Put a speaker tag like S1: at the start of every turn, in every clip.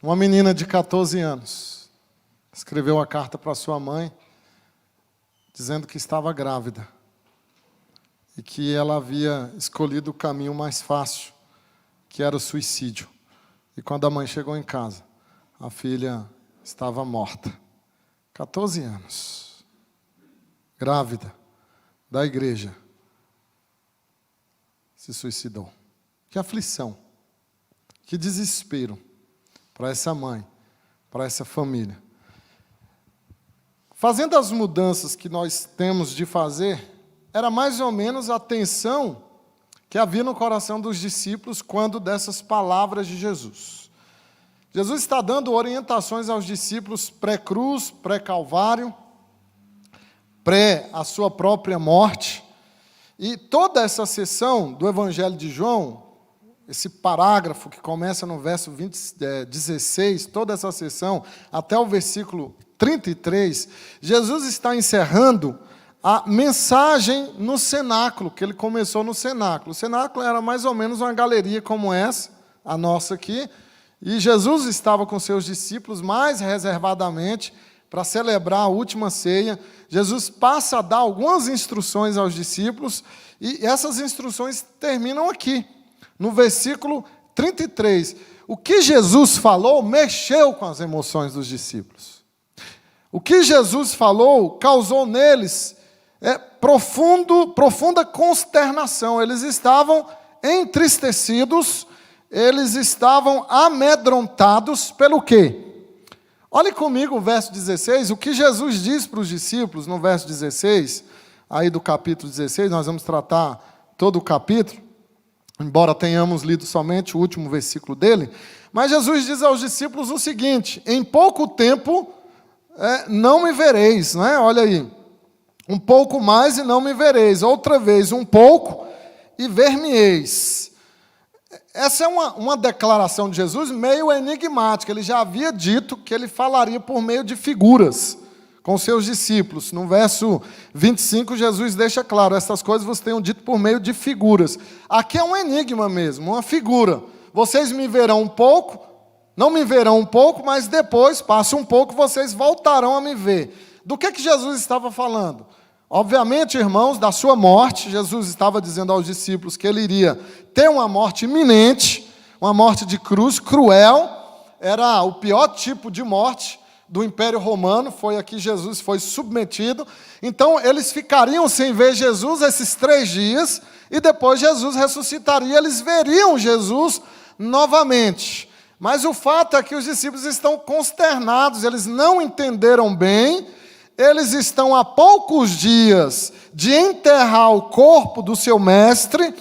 S1: Uma menina de 14 anos escreveu uma carta para sua mãe, dizendo que estava grávida e que ela havia escolhido o caminho mais fácil, que era o suicídio. E quando a mãe chegou em casa, a filha estava morta. 14 anos. Grávida, da igreja. Se suicidou. Que aflição. Que desespero para essa mãe, para essa família. Fazendo as mudanças que nós temos de fazer, era mais ou menos a tensão que havia no coração dos discípulos quando dessas palavras de Jesus. Jesus está dando orientações aos discípulos pré-cruz, pré-calvário, pré a sua própria morte. E toda essa sessão do Evangelho de João, esse parágrafo que começa no verso 16, toda essa sessão, até o versículo 33, Jesus está encerrando a mensagem no cenáculo, que ele começou no cenáculo. O cenáculo era mais ou menos uma galeria como essa, a nossa aqui, e Jesus estava com seus discípulos mais reservadamente para celebrar a última ceia. Jesus passa a dar algumas instruções aos discípulos, e essas instruções terminam aqui, no versículo 33. O que Jesus falou mexeu com as emoções dos discípulos. O que Jesus falou causou neles profunda consternação. Eles estavam entristecidos, eles estavam amedrontados pelo quê? Olhe comigo o verso 16, o que Jesus diz para os discípulos no verso 16, aí do capítulo 16, nós vamos tratar todo o capítulo, embora tenhamos lido somente o último versículo dele, mas Jesus diz aos discípulos o seguinte: em pouco tempo não me vereis, não é? Olha aí, um pouco mais e não me vereis, outra vez um pouco e ver-me-eis. Essa é uma declaração de Jesus meio enigmática. Ele já havia dito que ele falaria por meio de figuras com seus discípulos. No verso 25, Jesus deixa claro: essas coisas vocês tenham dito por meio de figuras. Aqui é um enigma mesmo, uma figura. Vocês me verão um pouco, não me verão um pouco, mas depois, passa um pouco, vocês voltarão a me ver. Do que Jesus estava falando? Obviamente, irmãos, da sua morte. Jesus estava dizendo aos discípulos que ele iria ter uma morte iminente, uma morte de cruz, cruel. Era o pior tipo de morte do Império Romano, foi a que Jesus foi submetido. Então, eles ficariam sem ver Jesus esses 3 dias, e depois Jesus ressuscitaria, eles veriam Jesus novamente. Mas o fato é que os discípulos estão consternados, eles não entenderam bem. Eles estão há poucos dias de enterrar o corpo do seu mestre.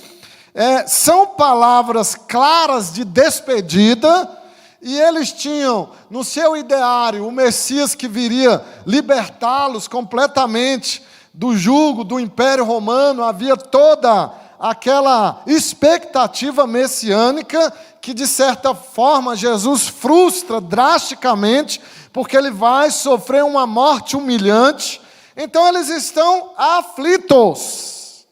S1: São palavras claras de despedida, e eles tinham no seu ideário o Messias que viria libertá-los completamente do jugo do Império Romano. Havia toda aquela expectativa messiânica que, de certa forma, Jesus frustra drasticamente, porque ele vai sofrer uma morte humilhante. Então eles estão aflitos.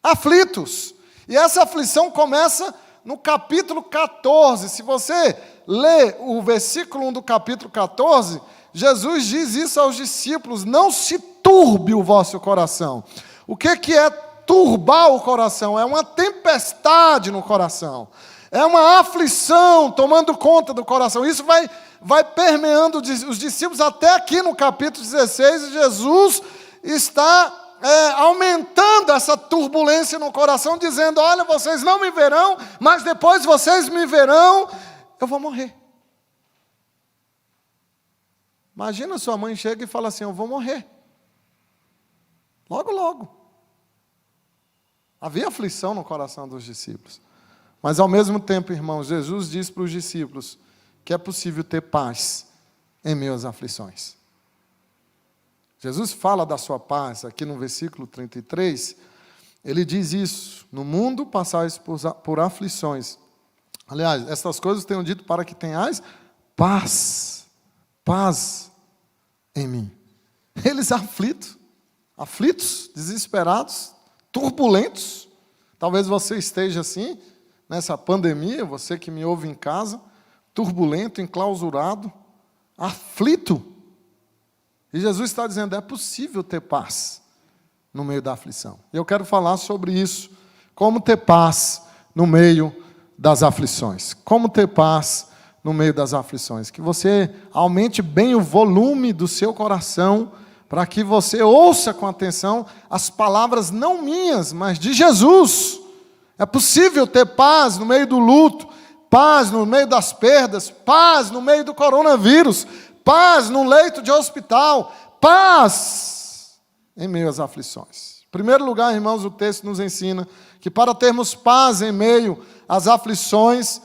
S1: Aflitos. E essa aflição começa no capítulo 14. Se você lê o versículo 1 do capítulo 14, Jesus diz isso aos discípulos: não se turbe o vosso coração. O que é turbar o coração? É uma tempestade no coração. É uma aflição tomando conta do coração. Isso vai permeando os discípulos até aqui no capítulo 16, e Jesus está aumentando essa turbulência no coração, dizendo: olha, vocês não me verão, mas depois vocês me verão, eu vou morrer. Imagina, sua mãe chega e fala assim: eu vou morrer. Logo, logo. Havia aflição no coração dos discípulos. Mas, ao mesmo tempo, irmãos, Jesus diz para os discípulos que é possível ter paz em meio às aflições. Jesus fala da sua paz aqui no versículo 33. Ele diz isso: no mundo passais por aflições. Aliás, estas coisas tenho dito para que tenhais paz. Paz em mim. Eles aflitos, desesperados, turbulentos. Talvez você esteja assim, nessa pandemia, você que me ouve em casa, turbulento, enclausurado, aflito. E Jesus está dizendo, é possível ter paz no meio da aflição. E eu quero falar sobre isso, como ter paz no meio das aflições. Como ter paz no meio das aflições. Que você aumente bem o volume do seu coração, para que você ouça com atenção as palavras não minhas, mas de Jesus. É possível ter paz no meio do luto, paz no meio das perdas, paz no meio do coronavírus, paz no leito de hospital, paz em meio às aflições. Em primeiro lugar, irmãos, o texto nos ensina que para termos paz em meio às aflições,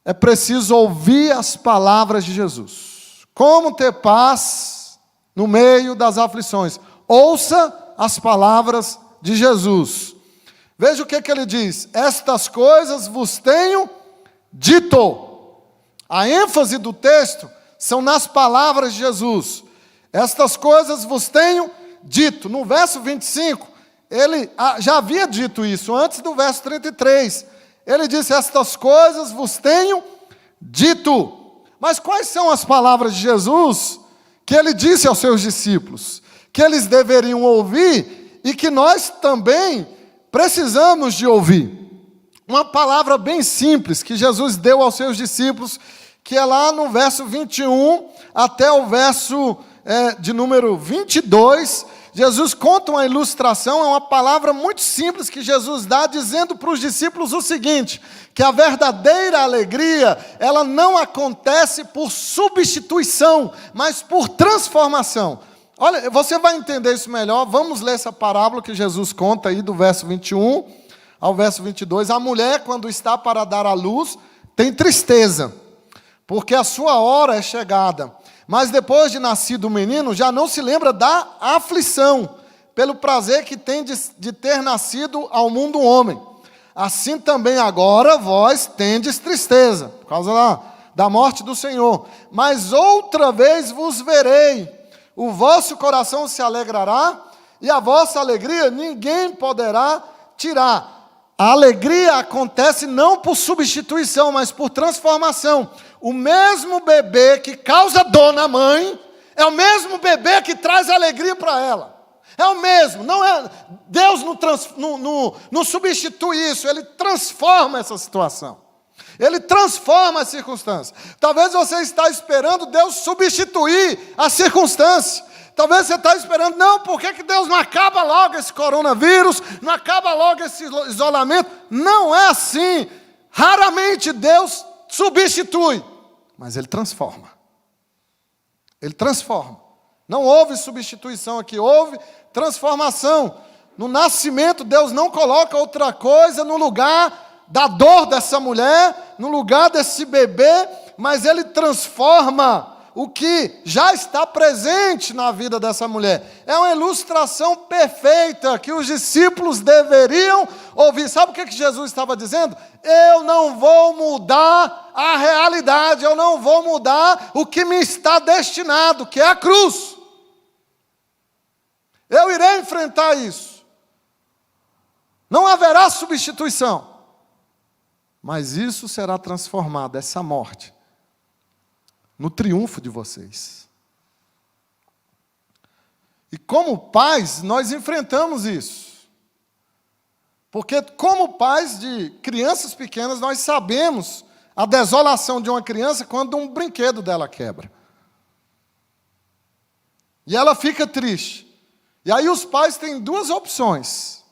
S1: é preciso ouvir as palavras de Jesus. Como ter paz no meio das aflições? Ouça as palavras de Jesus. Veja o que ele diz. Estas coisas vos tenho dito. A ênfase do texto são nas palavras de Jesus. Estas coisas vos tenho dito. No verso 25, ele já havia dito isso, antes do verso 33. Ele disse, estas coisas vos tenho dito. Mas quais são as palavras de Jesus que ele disse aos seus discípulos? Que eles deveriam ouvir e que nós também precisamos de ouvir. Uma palavra bem simples que Jesus deu aos seus discípulos, que é lá no verso 21 até o verso de número 22, Jesus conta uma ilustração, é uma palavra muito simples que Jesus dá, dizendo para os discípulos o seguinte, que a verdadeira alegria, ela não acontece por substituição, mas por transformação. Olha, você vai entender isso melhor, vamos ler essa parábola que Jesus conta aí do verso 21 ao verso 22. A mulher, quando está para dar à luz, tem tristeza, porque a sua hora é chegada. Mas depois de nascido o menino, já não se lembra da aflição, pelo prazer que tem de ter nascido ao mundo um homem. Assim também agora vós tendes tristeza, por causa da morte do Senhor. Mas outra vez vos verei, o vosso coração se alegrará, e a vossa alegria ninguém poderá tirar. A alegria acontece não por substituição, mas por transformação. O mesmo bebê que causa dor na mãe, é o mesmo bebê que traz alegria para ela. É o mesmo, não é, Deus não substitui isso, Ele transforma essa situação. Ele transforma a circunstância. Talvez você está esperando Deus substituir a circunstância. Talvez você está esperando, não, por que Deus não acaba logo esse coronavírus, não acaba logo esse isolamento? Não é assim. Raramente Deus substitui, mas Ele transforma. Ele transforma. Não houve substituição aqui, houve transformação. No nascimento, Deus não coloca outra coisa no lugar da dor dessa mulher, no lugar desse bebê, mas Ele transforma o que já está presente na vida dessa mulher. É uma ilustração perfeita que os discípulos deveriam ouvir. Sabe o que Jesus estava dizendo? Eu não vou mudar a realidade, eu não vou mudar o que me está destinado, que é a cruz. Eu irei enfrentar isso. Não haverá substituição. Mas isso será transformado, essa morte, no triunfo de vocês. E como pais, nós enfrentamos isso. Porque como pais de crianças pequenas, nós sabemos a desolação de uma criança quando um brinquedo dela quebra. E ela fica triste. E aí os pais têm duas opções.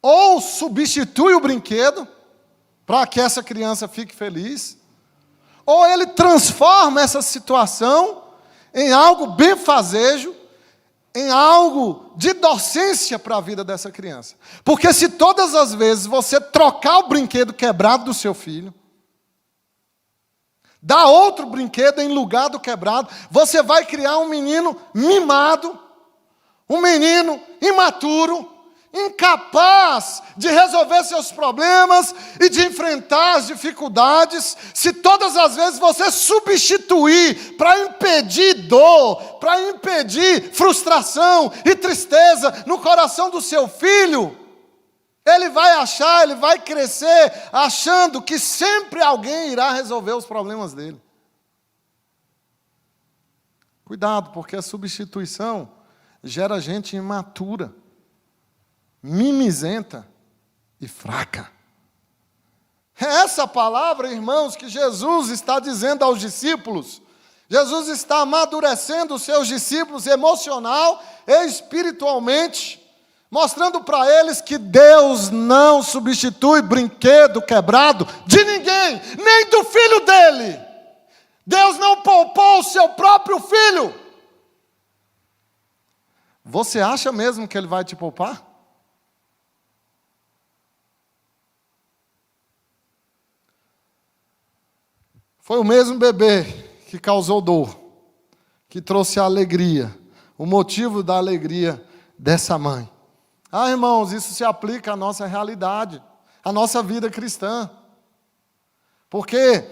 S1: Ou substitui o brinquedo, para que essa criança fique feliz, ou ele transforma essa situação em algo benfazejo, em algo de docência para a vida dessa criança. Porque se todas as vezes você trocar o brinquedo quebrado do seu filho, dar outro brinquedo em lugar do quebrado, você vai criar um menino mimado, um menino imaturo, incapaz de resolver seus problemas e de enfrentar as dificuldades, se todas as vezes você substituir para impedir dor, para impedir frustração e tristeza no coração do seu filho, Ele vai achar, ele vai crescer achando que sempre alguém irá resolver os problemas dele. Cuidado, porque a substituição gera gente imatura, mimizenta e fraca. É essa palavra, irmãos, que Jesus está dizendo aos discípulos. Jesus está amadurecendo os seus discípulos emocional e espiritualmente, mostrando para eles que Deus não substitui brinquedo quebrado de ninguém, nem do filho dele. Deus não poupou o seu próprio filho. Você acha mesmo que ele vai te poupar? Foi o mesmo bebê que causou dor, que trouxe a alegria, o motivo da alegria dessa mãe. Ah, irmãos, isso se aplica à nossa realidade, à nossa vida cristã. Porque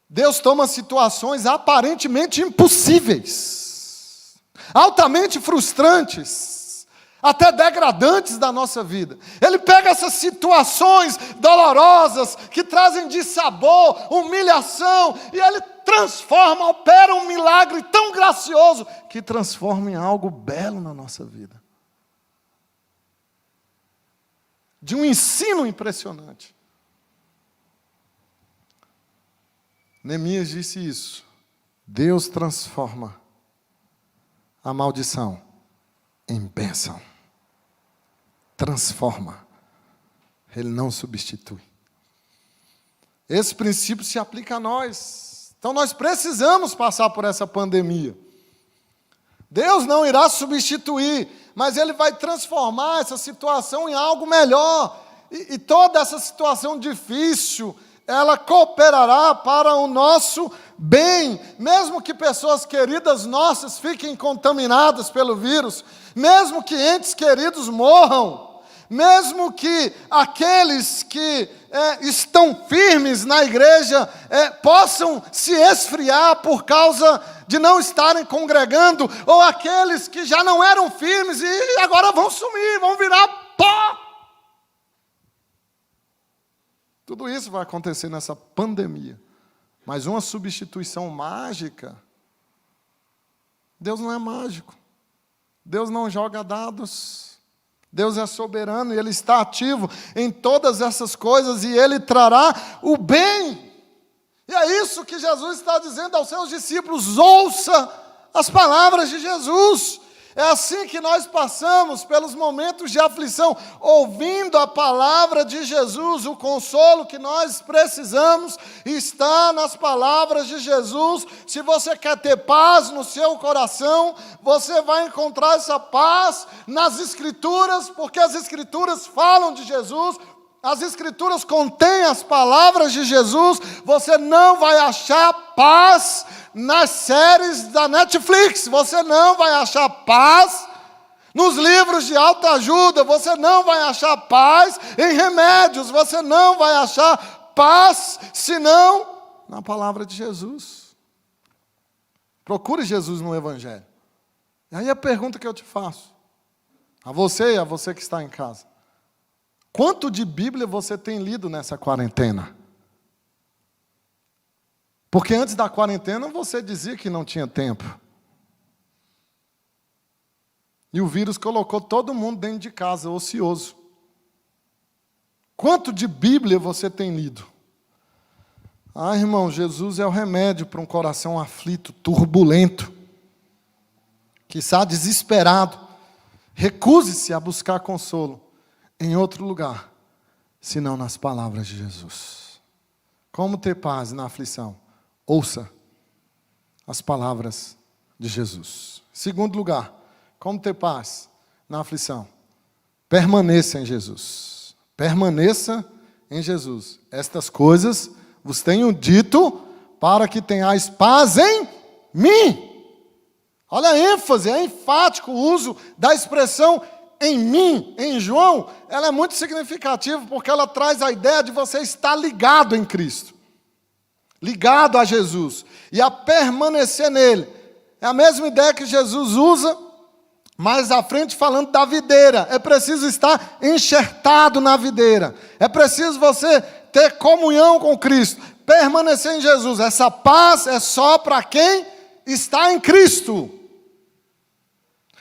S1: Deus toma situações aparentemente impossíveis, altamente frustrantes, até degradantes da nossa vida. Ele pega essas situações dolorosas, que trazem dissabor, humilhação, e Ele transforma, opera um milagre tão gracioso, que transforma em algo belo na nossa vida. De um ensino impressionante. Neemias disse isso. Deus transforma a maldição em bênção. Transforma. Ele não substitui. Esse princípio se aplica a nós. Então nós precisamos passar por essa pandemia. Deus não irá substituir, mas Ele vai transformar essa situação em algo melhor. E toda essa situação difícil, ela cooperará para o nosso bem. Mesmo que pessoas queridas nossas fiquem contaminadas pelo vírus, mesmo que entes queridos morram, mesmo que aqueles que estão firmes na igreja possam se esfriar por causa de não estarem congregando, ou aqueles que já não eram firmes e agora vão sumir, vão virar pó. Tudo isso vai acontecer nessa pandemia. Mas uma substituição mágica, Deus não é mágico. Deus não joga dados. Deus é soberano e Ele está ativo em todas essas coisas e Ele trará o bem. E é isso que Jesus está dizendo aos seus discípulos: ouça as palavras de Jesus. É assim que nós passamos pelos momentos de aflição, ouvindo a palavra de Jesus. O consolo que nós precisamos está nas palavras de Jesus. Se você quer ter paz no seu coração, você vai encontrar essa paz nas Escrituras, porque as Escrituras falam de Jesus. As Escrituras contêm as palavras de Jesus. Você não vai achar paz nas séries da Netflix. Você não vai achar paz nos livros de autoajuda. Você não vai achar paz em remédios. Você não vai achar paz, senão na palavra de Jesus. Procure Jesus no Evangelho. E aí a pergunta que eu te faço, a você e a você que está em casa: quanto de Bíblia você tem lido nessa quarentena? Porque antes da quarentena você dizia que não tinha tempo. E o vírus colocou todo mundo dentro de casa, ocioso. Quanto de Bíblia você tem lido? Ah, irmão, Jesus é o remédio para um coração aflito, turbulento, que está desesperado. Recuse-se a buscar consolo em outro lugar, senão nas palavras de Jesus. Como ter paz na aflição? Ouça as palavras de Jesus. Segundo lugar, como ter paz na aflição? Permaneça em Jesus. Permaneça em Jesus. Estas coisas vos tenho dito para que tenhais paz em mim. Olha a ênfase, é enfático o uso da expressão em mim, em João. Ela é muito significativa porque ela traz a ideia de você estar ligado em Cristo. Ligado a Jesus e a permanecer nele. É a mesma ideia que Jesus usa Mais à frente, falando da videira, é preciso estar enxertado na videira. É preciso você ter comunhão com Cristo, permanecer em Jesus. Essa paz é só para quem está em Cristo.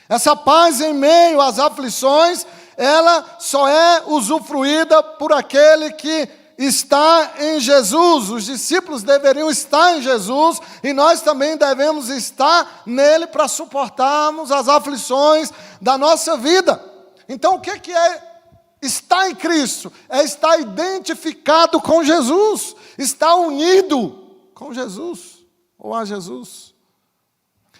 S1: Essa paz em meio às aflições, ela só é usufruída por aquele que está em Jesus. Os discípulos deveriam estar em Jesus e nós também devemos estar nele para suportarmos as aflições da nossa vida. Então, o que é estar em Cristo? É estar identificado com Jesus, estar unido com Jesus ou a Jesus.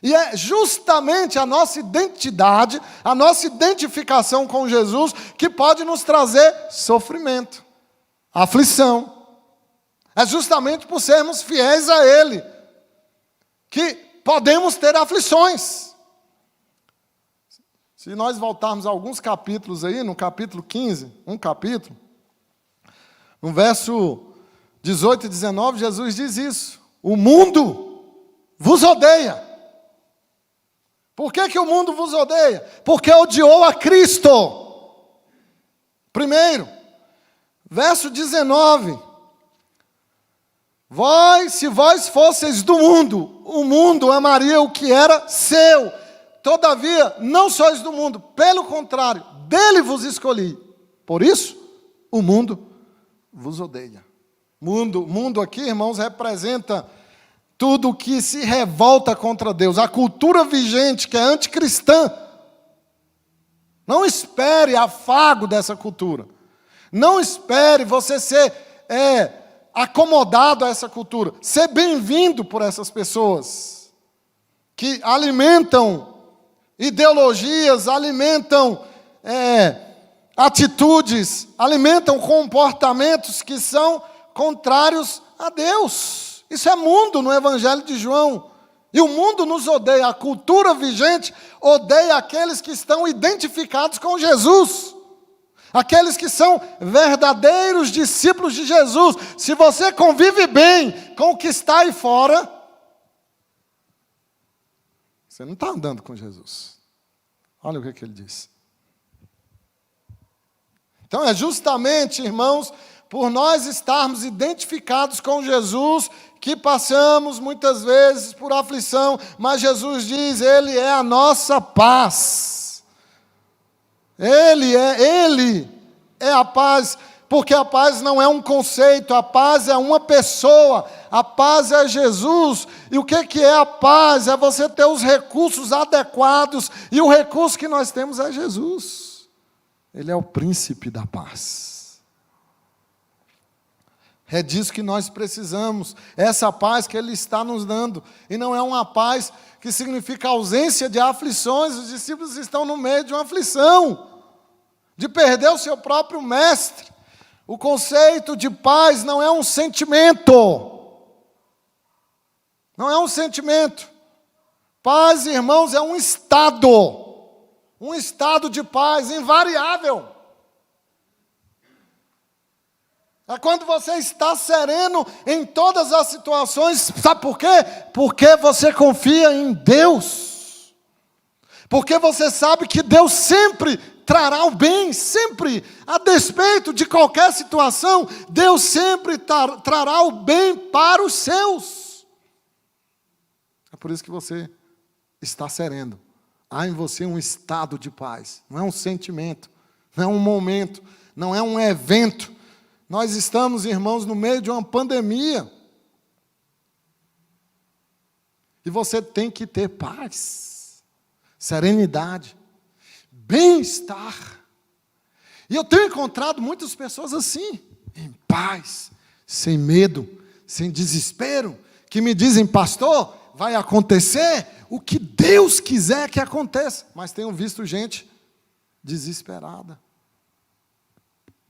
S1: E é justamente a nossa identidade, a nossa identificação com Jesus que pode nos trazer sofrimento, aflição. É justamente por sermos fiéis a Ele que podemos ter aflições. Se nós voltarmos a alguns capítulos aí, no capítulo 15, no verso 18 e 19, Jesus diz isso: o mundo vos odeia. Por que o mundo vos odeia? Porque odiou a Cristo. Primeiro, verso 19. Se vós fosseis do mundo, o mundo amaria o que era seu. Todavia, não sois do mundo, pelo contrário, dele vos escolhi. Por isso, o mundo vos odeia. Mundo aqui, irmãos, representa tudo que se revolta contra Deus. A cultura vigente, que é anticristã. Não espere afago dessa cultura. Não espere você ser acomodado a essa cultura. Ser bem-vindo por essas pessoas que alimentam ideologias, alimentam atitudes, alimentam comportamentos que são contrários a Deus. Isso é mundo no Evangelho de João. E o mundo nos odeia. A cultura vigente odeia aqueles que estão identificados com Jesus. Aqueles que são verdadeiros discípulos de Jesus. Se você convive bem com o que está aí fora, você não está andando com Jesus. Olha o que ele diz. Então é justamente, irmãos, por nós estarmos identificados com Jesus, que passamos muitas vezes por aflição, mas Jesus diz, Ele é a nossa paz. Ele é a paz, porque a paz não é um conceito, a paz é uma pessoa, a paz é Jesus. E o que é a paz? É você ter os recursos adequados, e o recurso que nós temos é Jesus. Ele é o príncipe da paz. É disso que nós precisamos, essa paz que Ele está nos dando. E não é uma paz que significa ausência de aflições. Os discípulos estão no meio de uma aflição, de perder o seu próprio mestre. O conceito de paz não é um sentimento. Não é um sentimento. Paz, irmãos, é um estado. Um estado de paz invariável. É quando você está sereno em todas as situações. Sabe por quê? Porque você confia em Deus. Porque você sabe que Deus sempre trará o bem, sempre, a despeito de qualquer situação, Deus sempre trará o bem para os seus. É por isso que você está sereno. Há em você um estado de paz. Não é um sentimento, não é um momento, não é um evento. Nós estamos, irmãos, no meio de uma pandemia. E você tem que ter paz, serenidade, bem-estar. E eu tenho encontrado muitas pessoas assim, em paz, sem medo, sem desespero, que me dizem, pastor, vai acontecer o que Deus quiser que aconteça. Mas tenho visto gente desesperada,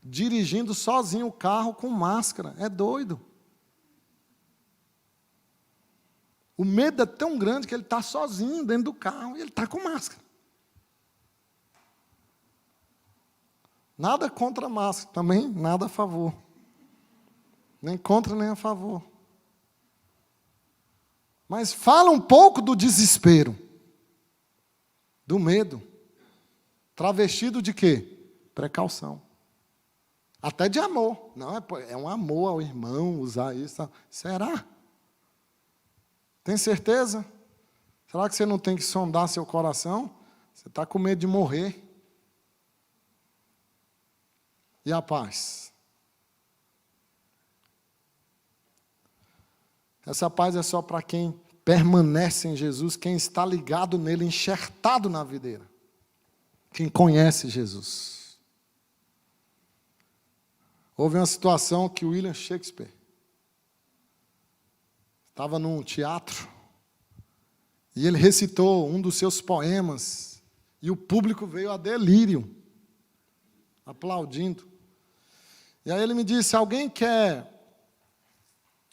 S1: dirigindo sozinho o carro com máscara. É doido. O medo é tão grande que ele está sozinho dentro do carro e ele está com máscara. Nada contra a máscara, também nada a favor. Nem contra, nem a favor. Mas fala um pouco do desespero, do medo. travestido de quê? Precaução. Até de amor. Não, é um amor ao irmão usar isso. Será? Tem certeza? Será que você não tem que sondar seu coração? Você está com medo de morrer. E a paz? Essa paz é só para quem permanece em Jesus, quem está ligado nele, enxertado na videira. Quem conhece Jesus. Houve uma situação que William Shakespeare estava num teatro e ele recitou um dos seus poemas e o público veio a delírio, aplaudindo. E aí ele me disse, alguém quer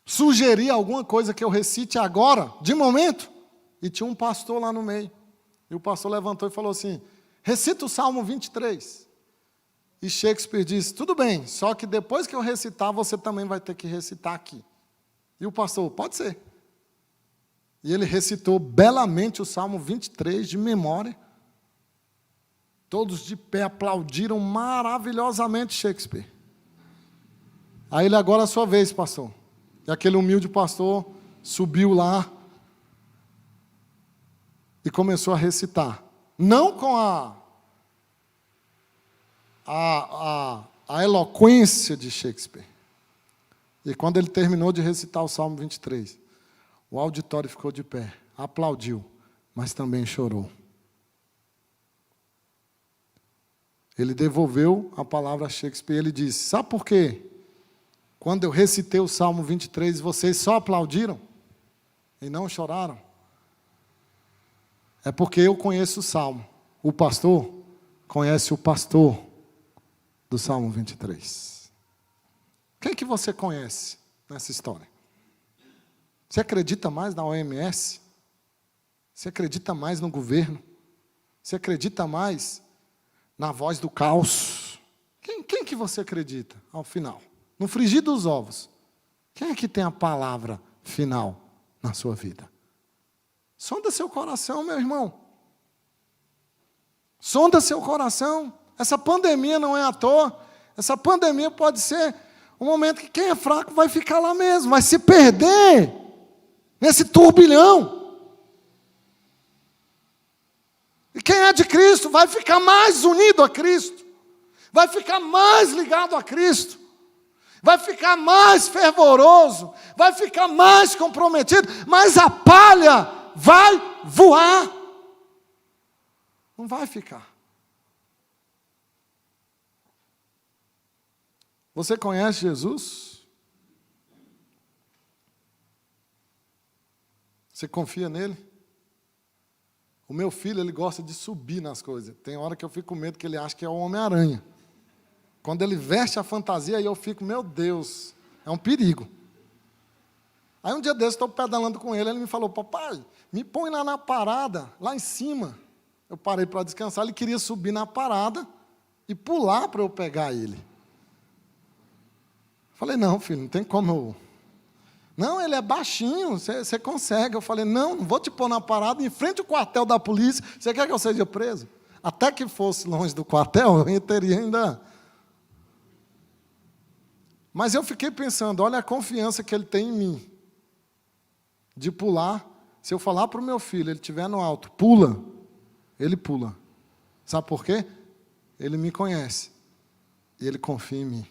S1: sugerir alguma coisa que eu recite agora, de momento? E tinha um pastor lá no meio. E o pastor levantou e falou assim, recita o Salmo 23. E Shakespeare disse, tudo bem, só que depois que eu recitar, você também vai ter que recitar aqui. E o pastor, pode ser. E ele recitou belamente o Salmo 23 de memória. Todos de pé aplaudiram maravilhosamente Shakespeare. Aí ele, agora é a sua vez, pastor. E aquele humilde pastor subiu lá e começou a recitar. Não com a eloquência de Shakespeare. E quando ele terminou de recitar o Salmo 23, o auditório ficou de pé, aplaudiu, mas também chorou. Ele devolveu a palavra a Shakespeare e ele disse, sabe por quê? Quando eu recitei o Salmo 23, vocês só aplaudiram e não choraram? É porque eu conheço o Salmo. O pastor conhece o pastor do Salmo 23. Quem que você conhece nessa história? Você acredita mais na OMS? Você acredita mais no governo? Você acredita mais na voz do caos? Quem que você acredita ao final? No frigir dos ovos. Quem é que tem a palavra final na sua vida? Sonda seu coração, meu irmão. Sonda seu coração. Essa pandemia não é à toa. Essa pandemia pode ser um momento que quem é fraco vai ficar lá mesmo, vai se perder nesse turbilhão. E quem é de Cristo vai ficar mais unido a Cristo, vai ficar mais ligado a Cristo, vai ficar mais fervoroso, vai ficar mais comprometido, mas a palha vai voar. Não vai ficar. Você conhece Jesus? Você confia nele? O meu filho, ele gosta de subir nas coisas. Tem hora que eu fico com medo que ele acha que é o Homem-Aranha. Quando ele veste a fantasia, aí eu fico, meu Deus, é um perigo. Aí um dia desse, estou pedalando com ele, ele me falou, papai, me põe lá na parada, lá em cima. Eu parei para descansar, ele queria subir na parada e pular para eu pegar ele. Falei, não, filho, não tem como eu... Não, ele é baixinho, você consegue. Eu falei, não vou te pôr na parada, em frente ao quartel da polícia, você quer que eu seja preso? Até que fosse longe do quartel, eu teria ainda... Mas eu fiquei pensando, olha a confiança que ele tem em mim, de pular. Se eu falar para o meu filho, ele estiver no alto, pula, ele pula. Sabe por quê? Ele me conhece, e ele confia em mim.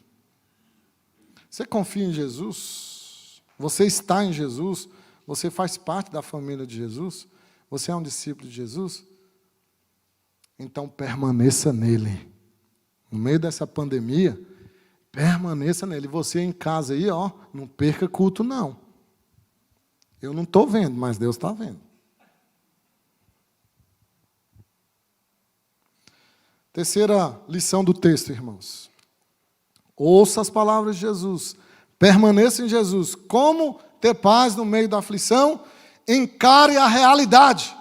S1: Você confia em Jesus? Você está em Jesus? Você faz parte da família de Jesus? Você é um discípulo de Jesus? Então permaneça nele. No meio dessa pandemia, permaneça nele. Você em casa aí, ó, não perca culto não. Eu não estou vendo, mas Deus está vendo. Terceira lição do texto, irmãos. Ouça as palavras de Jesus. Permaneça em Jesus. Como ter paz no meio da aflição? Encare a realidade.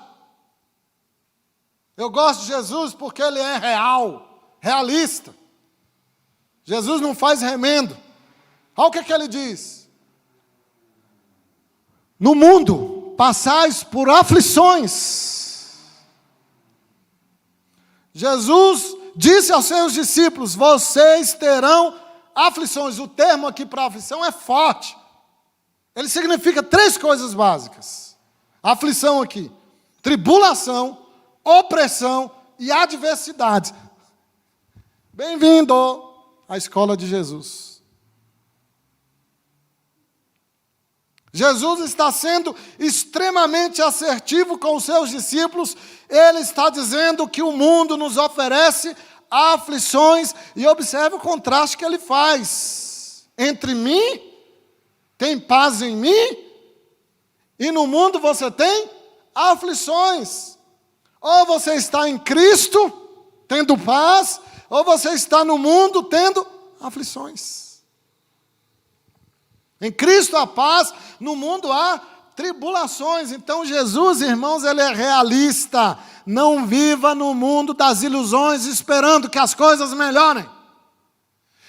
S1: Eu gosto de Jesus porque ele é real, realista. Jesus não faz remendo. Olha o que ele diz. No mundo, passais por aflições. Jesus disse aos seus discípulos: vocês terão aflições. O termo aqui para aflição é forte. Ele significa 3 coisas básicas. A aflição aqui: tribulação, opressão e adversidade. Bem-vindo à escola de Jesus. Jesus está sendo extremamente assertivo com os seus discípulos. Ele está dizendo que o mundo nos oferece aflições. E observe o contraste que ele faz. Entre mim, tem paz em mim, e no mundo você tem aflições. Ou você está em Cristo, tendo paz, ou você está no mundo, tendo aflições. Em Cristo há paz, no mundo há tribulações. Então Jesus, irmãos, ele é realista. Não viva no mundo das ilusões esperando que as coisas melhorem.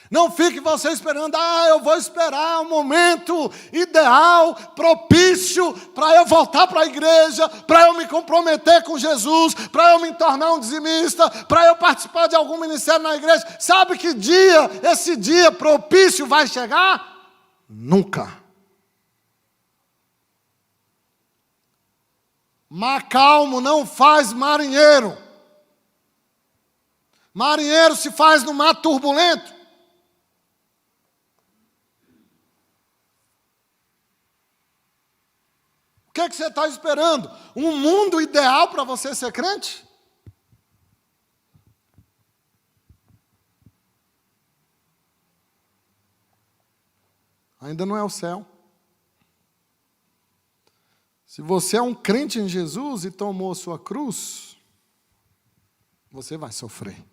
S1: Não fique você esperando: eu vou esperar um momento ideal, propício, para eu voltar para a igreja, para eu me comprometer com Jesus, para eu me tornar um dizimista, para eu participar de algum ministério na igreja. Sabe que dia, esse dia propício vai chegar? Nunca. Mar calmo não faz marinheiro. Marinheiro se faz no mar turbulento. O que você está esperando? Um mundo ideal para você ser crente? Ainda não é o céu. Se você é um crente em Jesus e tomou a sua cruz, você vai sofrer.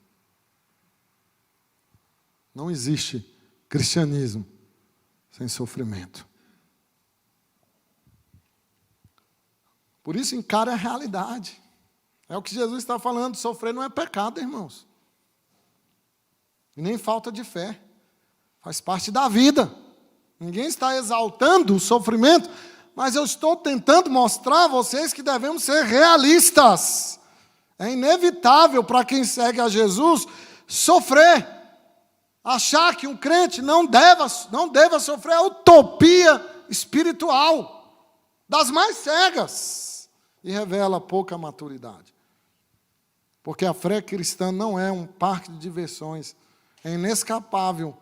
S1: Não existe cristianismo sem sofrimento. Por isso, encare a realidade. É o que Jesus está falando: sofrer não é pecado, irmãos. E nem falta de fé. Faz parte da vida. Ninguém está exaltando o sofrimento, mas eu estou tentando mostrar a vocês que devemos ser realistas. É inevitável para quem segue a Jesus sofrer. Achar que um crente não deva sofrer é utopia espiritual, das mais cegas, e revela pouca maturidade. Porque a fé cristã não é um parque de diversões. É inescapável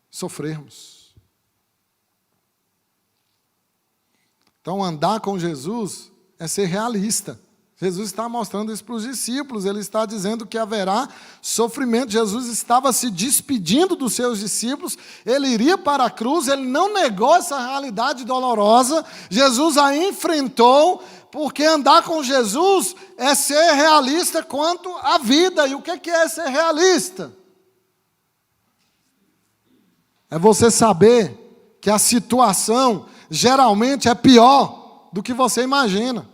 S1: sofrermos. Então, andar com Jesus é ser realista. Jesus está mostrando isso para os discípulos. Ele está dizendo que haverá sofrimento. Jesus estava se despedindo dos seus discípulos. Ele iria para a cruz. Ele não negou essa realidade dolorosa. Jesus a enfrentou, porque andar com Jesus é ser realista quanto à vida. E o que é ser realista? É você saber que a situação geralmente é pior do que você imagina.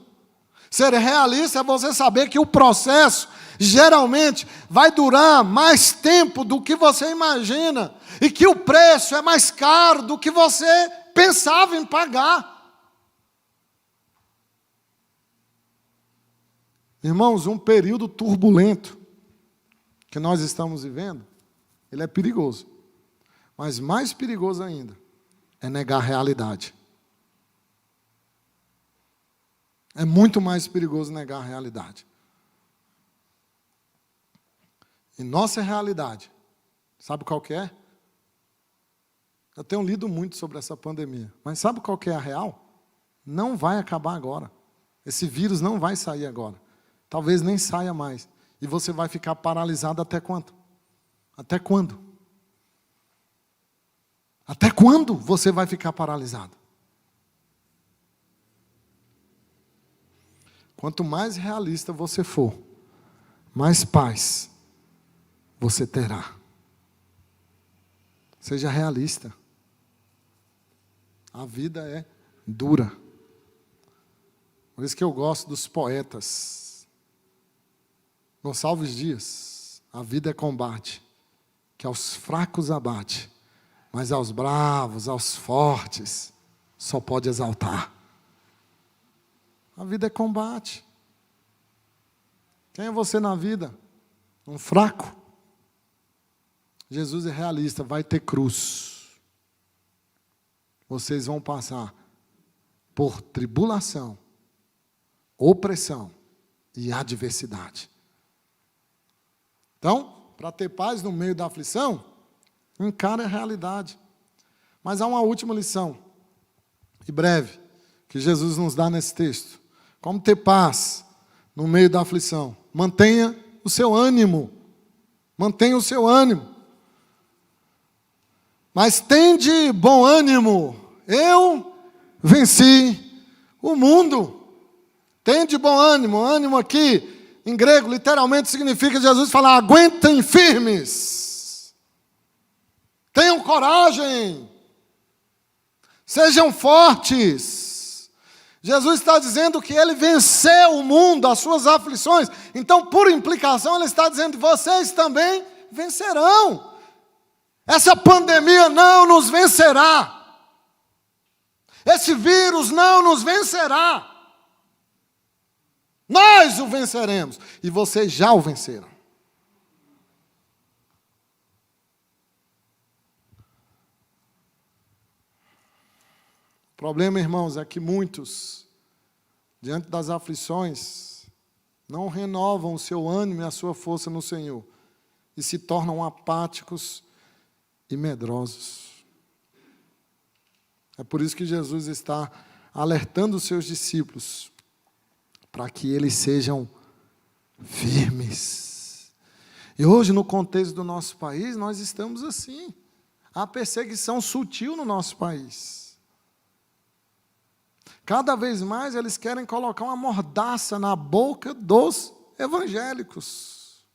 S1: Ser realista é você saber que o processo geralmente vai durar mais tempo do que você imagina, e que o preço é mais caro do que você pensava em pagar. Irmãos, um período turbulento que nós estamos vivendo, ele é perigoso. Mas mais perigoso ainda é negar a realidade. É muito mais perigoso negar a realidade. E nossa realidade, sabe qual que é? Eu tenho lido muito sobre essa pandemia, mas sabe qual que é a real? Não vai acabar agora. Esse vírus não vai sair agora. Talvez nem saia mais. E você vai ficar paralisado até quando? Até quando? Até quando você vai ficar paralisado? Quanto mais realista você for, mais paz você terá. Seja realista. A vida é dura. Por isso que eu gosto dos poetas. Gonçalves Dias: a vida é combate, que aos fracos abate, mas aos bravos, aos fortes, só pode exaltar. A vida é combate. Quem é você na vida? um fraco. Jesus é realista, vai ter cruz. Vocês vão passar por tribulação, opressão e adversidade. Então, para ter paz no meio da aflição, encare a realidade. Mas há uma última lição, e breve, que Jesus nos dá nesse texto. Como ter paz no meio da aflição? Mantenha o seu ânimo. Mantenha o seu ânimo. Mas tende bom ânimo. Eu venci o mundo. Tende bom ânimo. Ânimo aqui, em grego, literalmente significa Jesus falar: aguentem firmes. Tenham coragem. Sejam fortes. Jesus está dizendo que ele venceu o mundo, as suas aflições. Então, por implicação, ele está dizendo que vocês também vencerão. Essa pandemia não nos vencerá. Esse vírus não nos vencerá. Nós o venceremos. E vocês já o venceram. O problema, irmãos, é que muitos, diante das aflições, não renovam o seu ânimo e a sua força no Senhor e se tornam apáticos e medrosos. É por isso que Jesus está alertando os seus discípulos para que eles sejam firmes. E hoje, no contexto do nosso país, nós estamos assim. Há perseguição sutil no nosso país. Cada vez mais eles querem colocar uma mordaça na boca dos evangélicos,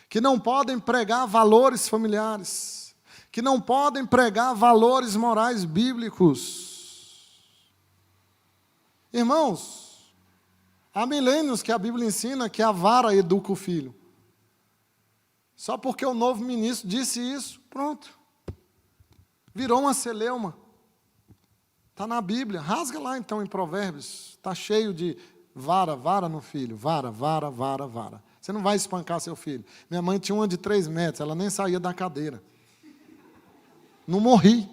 S1: que não podem pregar valores familiares, que não podem pregar valores morais bíblicos. Irmãos, há milênios que a Bíblia ensina que a vara educa o filho. Só porque o novo ministro disse isso, pronto. Virou uma celeuma. Está na Bíblia, rasga lá então em Provérbios, está cheio de vara, vara no filho, vara, vara, vara, vara. Você não vai espancar seu filho. Minha mãe tinha uma de 3 metros, ela nem saía da cadeira. Não morri.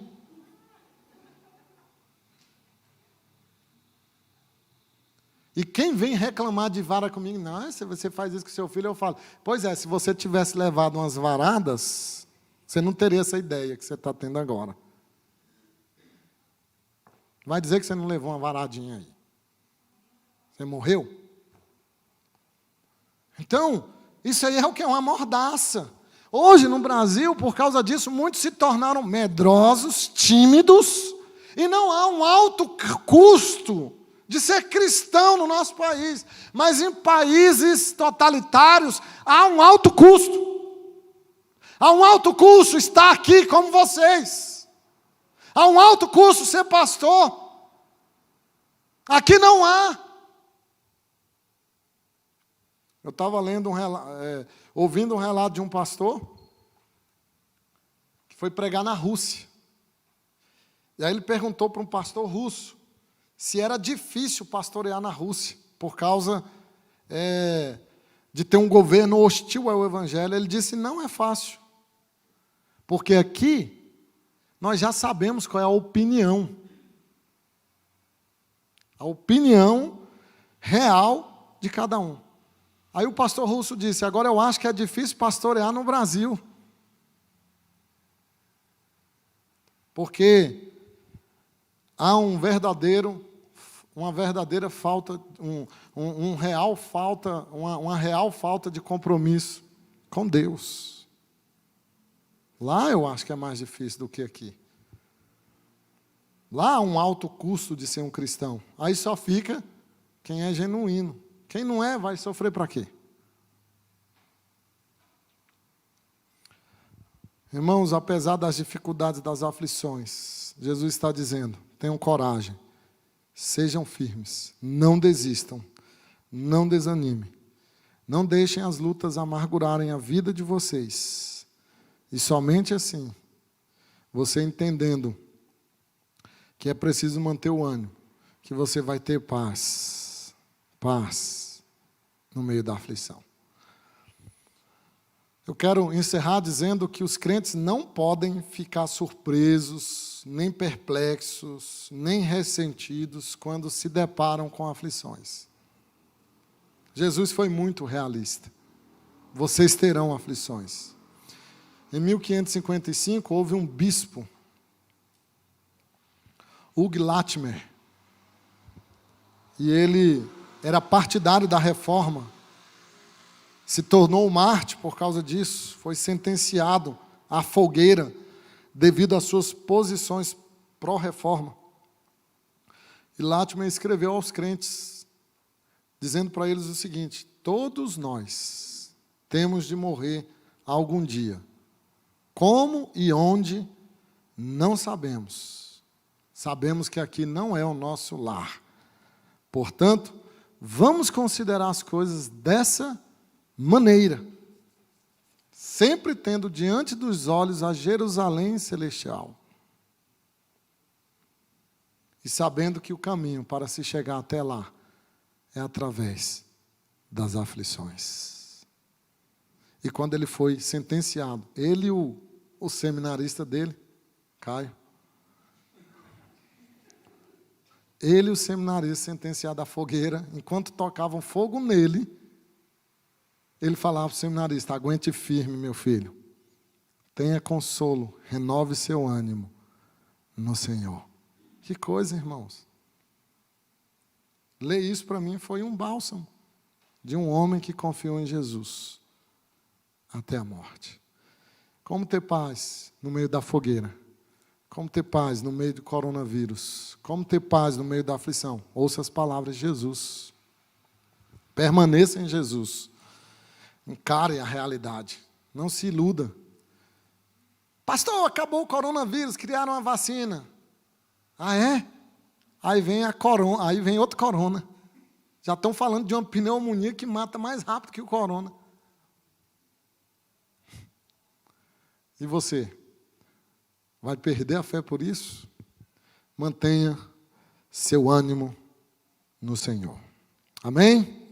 S1: E quem vem reclamar de vara comigo, não, se você faz isso com seu filho, eu falo, pois é, se você tivesse levado umas varadas, você não teria essa ideia que você está tendo agora. Vai dizer que você não levou uma varadinha aí. Você morreu? Então, isso aí é o que? Uma mordaça. Hoje, no Brasil, por causa disso, muitos se tornaram medrosos, tímidos, e não há um alto custo de ser cristão no nosso país. Mas em países totalitários, há um alto custo. Há um alto custo estar aqui como vocês. Há um alto custo ser pastor. Aqui não há. Eu estava ouvindo um relato de um pastor que foi pregar na Rússia. E aí ele perguntou para um pastor russo se era difícil pastorear na Rússia, por causa de ter um governo hostil ao Evangelho. Ele disse, não é fácil. Porque aqui nós já sabemos qual é a opinião. A opinião real de cada um. Aí o pastor russo disse, agora eu acho que é difícil pastorear no Brasil. Porque há uma verdadeira falta, uma real falta de compromisso com Deus. Lá eu acho que é mais difícil do que aqui. Lá há um alto custo de ser um cristão. Aí só fica quem é genuíno. Quem não é, vai sofrer para quê? Irmãos, apesar das dificuldades, das aflições, Jesus está dizendo, tenham coragem, sejam firmes, não desistam, não desanimem, não deixem as lutas amargurarem a vida de vocês. E somente assim, você entendendo que é preciso manter o ânimo, que você vai ter paz no meio da aflição. Eu quero encerrar dizendo que os crentes não podem ficar surpresos, nem perplexos, nem ressentidos quando se deparam com aflições. Jesus foi muito realista. Vocês terão aflições. Em 1555, houve um bispo, Hugh Latimer, e ele era partidário da reforma, se tornou mártir por causa disso, foi sentenciado à fogueira devido às suas posições pró-reforma. E Latimer escreveu aos crentes, dizendo para eles o seguinte: todos nós temos de morrer algum dia. Como e onde, não sabemos. Sabemos que aqui não é o nosso lar. Portanto, vamos considerar as coisas dessa maneira, sempre tendo diante dos olhos a Jerusalém celestial. E sabendo que o caminho para se chegar até lá é através das aflições. E quando ele foi sentenciado, ele e o seminarista dele, Caio, ele e o seminarista sentenciado à fogueira, enquanto tocavam fogo nele, ele falava para o seminarista: aguente firme, meu filho, tenha consolo, renove seu ânimo no Senhor. Que coisa, irmãos. Ler isso para mim foi um bálsamo de um homem que confiou em Jesus até a morte. Como ter paz no meio da fogueira? Como ter paz no meio do coronavírus? Como ter paz no meio da aflição? Ouça as palavras de Jesus. Permaneça em Jesus. Encare a realidade. Não se iluda. Pastor, acabou o coronavírus, criaram uma vacina. Ah, é? Aí vem a corona, aí vem outro corona. Já estão falando de uma pneumonia que mata mais rápido que o corona. E você? Vai perder a fé por isso? Mantenha seu ânimo no Senhor. Amém?